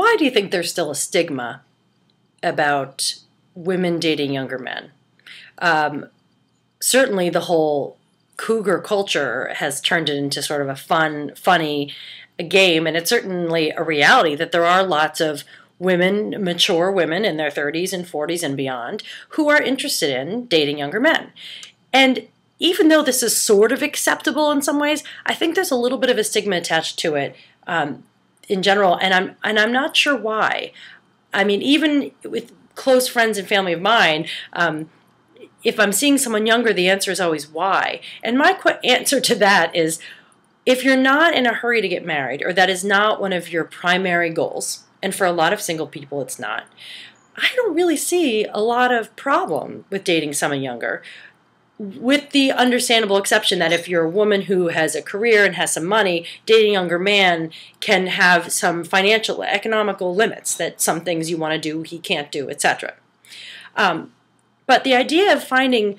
Why do you think there's still a stigma about women dating younger men? Certainly the whole cougar culture has turned it into sort of a funny game, and it's certainly a reality that there are lots of women, mature women in their 30s and 40s and beyond, who are interested in dating younger men. And even though this is sort of acceptable in some ways, I think there's a little bit of a stigma attached to it in general, and I'm not sure why. I mean, even with close friends and family of mine, if I'm seeing someone younger, the answer is always why. And my answer to that is, if you're not in a hurry to get married, or that is not one of your primary goals, and for a lot of single people it's not, I don't really see a lot of problem with dating someone younger, with the understandable exception that if you're a woman who has a career and has some money, dating a younger man can have some financial, economical limits, that some things you want to do he can't do, etc. But the idea of finding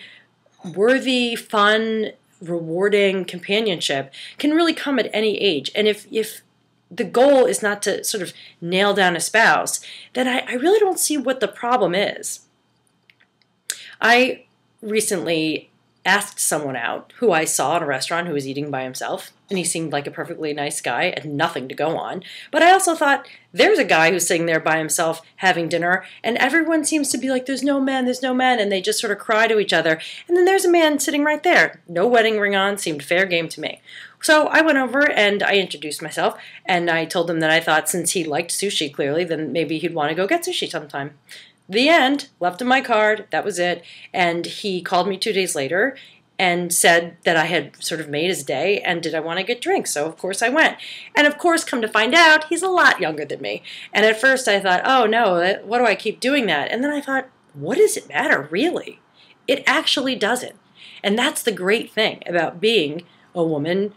worthy, fun, rewarding companionship can really come at any age. And if the goal is not to sort of nail down a spouse, then I really don't see what the problem is. I recently asked someone out who I saw in a restaurant who was eating by himself, and he seemed like a perfectly nice guy and nothing to go on. But I also thought, there's a guy who's sitting there by himself having dinner, and everyone seems to be like, there's no men, and they just sort of cry to each other. And then there's a man sitting right there, no wedding ring on, seemed fair game to me. So I went over and I introduced myself, and I told him that I thought since he liked sushi clearly, then maybe he'd want to go get sushi sometime. The end, left him my card, that was it, and he called me 2 days later and said that I had sort of made his day, and did I want to get drinks? So of course I went. And of course, come to find out, he's a lot younger than me. And at first I thought, oh no, what do I keep doing that? And then I thought, what does it matter, really? It actually doesn't. And that's the great thing about being a woman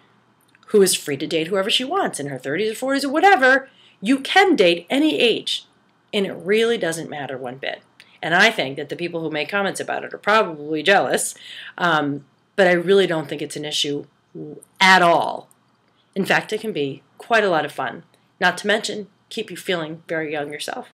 who is free to date whoever she wants in her 30s or 40s or whatever. You can date any age, and it really doesn't matter one bit. And I think that the people who make comments about it are probably jealous, but I really don't think it's an issue at all. In fact, it can be quite a lot of fun, not to mention keep you feeling very young yourself.